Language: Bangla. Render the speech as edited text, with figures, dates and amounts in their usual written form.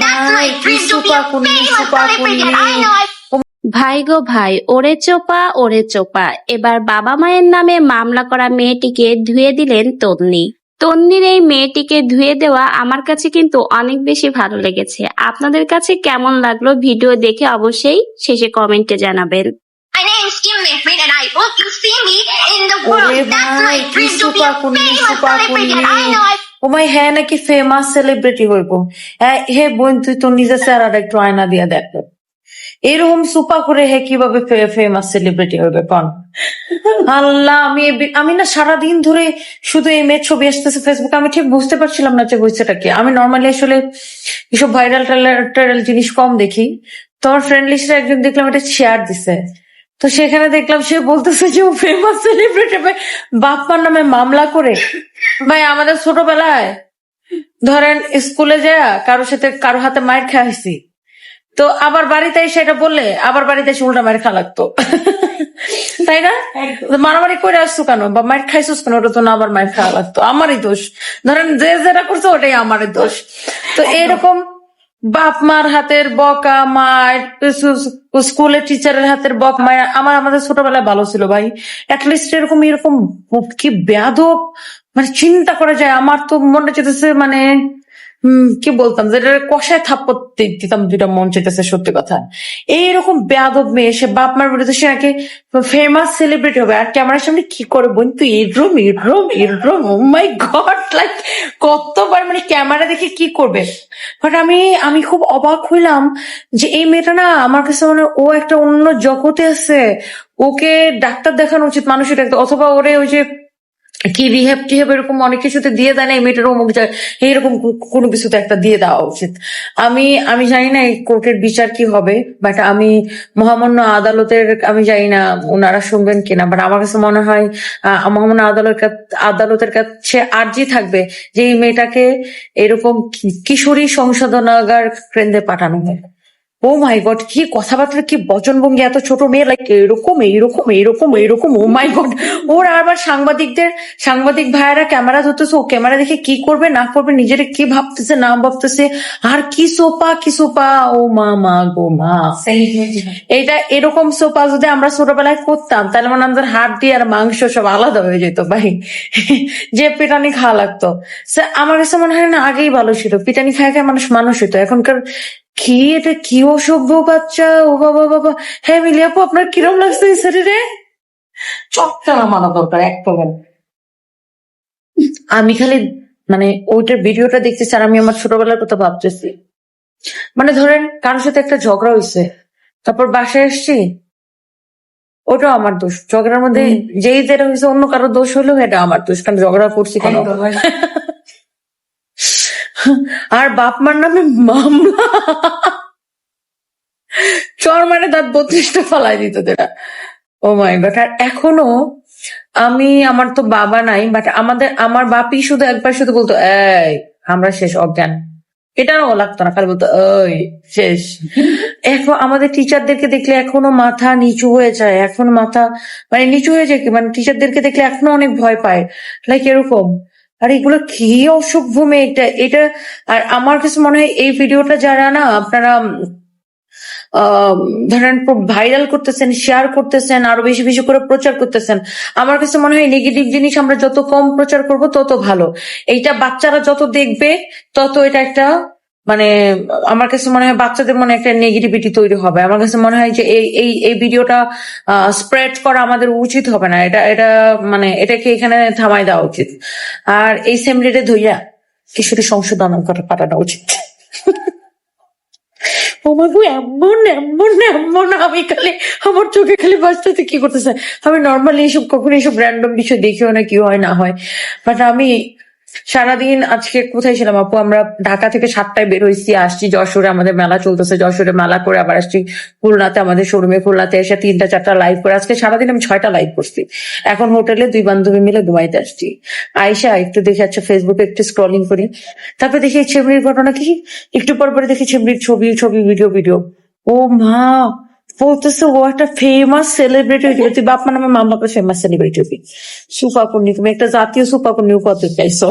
ভাই কি সুপা কুন্নি ভাই গো ভাই, ওরে চোপা এবার বাবা মায়ের নামে মামলা করা মেয়েটিকে ধুয়ে দিলেন তন্নি। তন্নির এই মেয়েটিকে ধুয়ে দেওয়া আমার কাছে কিন্তু অনেক বেশি ভালো লেগেছে। আপনাদের কাছে কেমন লাগলো ভিডিও দেখে অবশ্যই শেষে কমেন্টে জানাবেন। My name is Kim Mehmet and I hope you see me in the world. ওরে That's ভাই my কি dream to be সুপা a কুন্নি famous celebrity and I know I ও মাই হ্যাঁ নাকি ফেমাস সেলিব্রিটি হইব। হে বোন তুই তো নিজের চেহারাটা একটু আয়না দিয়ে দেখ এরকম সুপা করে হে কিভাবে ফেমাস সেলিব্রিটি হবে কন। আল্লাহ আমি না সারাদিন ধরে শুধু এই মেয়ের ছবি আসতেছে ফেসবুকে, আমি ঠিক বুঝতে পারছিলাম না যে হয়েছেটা কি। আমি নর্মালি আসলে এসব ভাইরাল টাইরাল জিনিস কম দেখি। তোমার ফ্রেন্ড লিস্টে একজন দেখলাম এটা শেয়ার দিছে, তো সেখানে দেখলাম সে বলতেছে যে ও ফেমাস সেলিব্রিটি বাপ মার নামে মামলা করে। ভাই আমাদের ছোটবেলায় ধরেন স্কুলে যায় কারো হাতে মায়ের খাইছি, তো আবার বাড়িতে এসে এটা বললে আবার বাড়িতে এসে উল্টা মায়ের খাওয়া লাগতো, তাই না? মারামারি করে আসছো কেন বা মায়ের খাইছিস কেন, ওটা তো না আবার মায়ের খাওয়া লাগতো, আমারই দোষ। ধরেন যে যেটা করছো ওটাই আমারই দোষ। তো এরকম বাপ মার হাতের বকা মায়ের, স্কুলের টিচারের হাতের বক মায়ের আমাদের ছোটবেলায় ভালো ছিল ভাই। অ্যাটলিস্ট এরকম কি বেয়াদব মানে চিন্তা করা যায়। আমার তো মনে চেতেছে মানে কি বলতাম যেটা কষায় থাপ্পড় দিতাম, যেটা মন চাইতেছে সত্যি কথা। এইরকম বেয়াদব মেয়ে সে বাপ মার বিরুদ্ধে সে আগে ফেমাস সেলিব্রিটি হবে আর ক্যামেরার সামনে কি করে বোন তুই এরকম ও মাই গড, লাইক কতবার মানে ক্যামেরা দেখে কি করবে। বাট আমি খুব অবাক হইলাম যে এই মেয়েটা না আমার কাছে মানে ও একটা অন্য জগতে আছে। ওকে ডাক্তার দেখানো উচিত, মানুষের ডাক্তার, অথবা ওরে ওই যে কি রিহেব টিহেব এরকম অনেক কিছুতে দিয়ে দেয় না এই মেয়েটার অমুক যায় এইরকম কোনো কিছুতে একটা দিয়ে দেওয়া উচিত। আমি জানি না এই কোর্টের বিচার কি হবে, বাট আমি মহামান্য আদালতের আমি জানি না ওনারা শুনবেন কিনা, বাট আমার কাছে মনে হয় মহামান্য আদালতের কাছে আর্জি থাকবে যে এই মেয়েটাকে এরকম কিশোরী সংশোধনাগার কেন্দ্রে পাঠানো হয়। ও মাই গড কি কথাবার্তা, কি বচনভঙ্গি, এত ছোট মেয়ে লাইক এরকম ও মাই গড। ওর আবার সাংবাদিক ভাইয়েরা ক্যামেরা ধরতেছে, ও ক্যামেরা দেখে কি করবে না করবে, নিজের কি ভাবতেছে না ভাবতেছে, আর কি সোপা ও মা গো মা। এটা এরকম সোপা যদি আমরা ছোটবেলায় করতাম তাহলে মানে আমাদের হাড্ডি আর মাংস সব আলাদা হয়ে যেত ভাই, যে পিটানি খাওয়া লাগতো। আমার কাছে মনে হয় না আগেই ভালো ছিল, পিটানি খায় মানুষ হতো। এখনকার কি এটা কি অসভ্য বাচ্চা, ও বাবা। হ্যাঁ মিলি আপু আপনার কিরম লাগছে এই শরীরে? চটকানা মানা দরকার একদম। আমি খালি মানে ওইটার ভিডিওটা দেখতেছি আর আমি আমার ছোটবেলার কথা ভাবতেছি। মানে ধরেন কারোর সাথে একটা ঝগড়া হয়েছে, তারপর বাসায় এসছি, ওটাও আমার দোষ। ঝগড়ার মধ্যে যেই যেটা হয়েছে অন্য কারো দোষ হলেও এটা আমার দোষ, কারণ ঝগড়া করছি কেন। আর বাপ মার নামে মামলা, চর মানে তার 32টা ফালাই দিত যেটা। ও মাই গড। আর এখনো আমার তো বাবা নাই, বাট আমার বাপি একবার শুধু বলতো এই আমরা শেষ অজ্ঞান, এটাও লাগতো না, খালি বলতো ওই শেষ। এখন আমাদের টিচারদেরকে দেখলে এখনো মাথা নিচু হয়ে যায়, এখন মাথা মানে নিচু হয়ে যায় কি মানে টিচারদেরকে দেখলে এখনো অনেক ভয় পায়, লাইক এরকম। আর এগুলো কি অসভ্য মেয়ে এটা। আর আমার কাছে মনে হয় এই ভিডিওটা যারা না আপনারা ধরেন ভাইরাল করতেছেন, শেয়ার করতেছেন, আরো বেশি বেশি করে প্রচার করতেছেন, আমার কাছে মনে হয় নেগেটিভ জিনিস আমরা যত কম প্রচার করব তত ভালো। এইটা বাচ্চারা যত দেখবে তত এটা একটা মানে আমার কাছে মনে হয় বাচ্চাদের মনে একটা নেগেটিভিটি তৈরি হবে। আমার কাছে মনে হয় যে এই ভিডিওটা স্প্রেড করা আমাদের উচিত হবে না, এটা মানে এটাকে এখানে থামাই দেওয়া উচিত। আর এই সেমরিটা ধইয়া কিশোরী সংশোধন পাঠানো উচিত। এমন আমি খালি আমার চোখে খালি বাঁচতে কি করতেছে। আমি নর্মালি কখনো এইসব র্যান্ডম বিষয় দেখিও না, কি হয় না হয়, বাট আমি সারাদিন আজকে কোথায় ছিলাম আপু, আমরা ঢাকা থেকে 7টায় বের হয়েছি, আসছি যশোরে, আমাদের মেলা চলতেছে, যশোরে মেলা করে আবার আসছি খুলনাতে, আমাদের শোরুমে খুলনাতে এসে 3টা-4টা লাইভ করে আজকে সারাদিন আমি 6টা লাইভ করছি। এখন হোটেলে 2 বান্ধবী মিলে ঘুমাইতে আসছি। আয়সা একটু দেখে আচ্ছা ফেসবুকে একটু স্ক্রলিং করি, তারপরে দেখি ছেমড়ির ঘটনা কি, একটু পর দেখি ছেমড়ির ছবি ভিডিও। ও মা বলতেছে ও একটা ফেমাস সেলিব্রিটি হয়ে তুই বাপ মা নামে মামলা করে ফেমাস সেলিব্রিটি হবি। সুপাকুন্নি, তুমি একটা জাতীয় সুপাকুন্নি উপাধি চাইছো।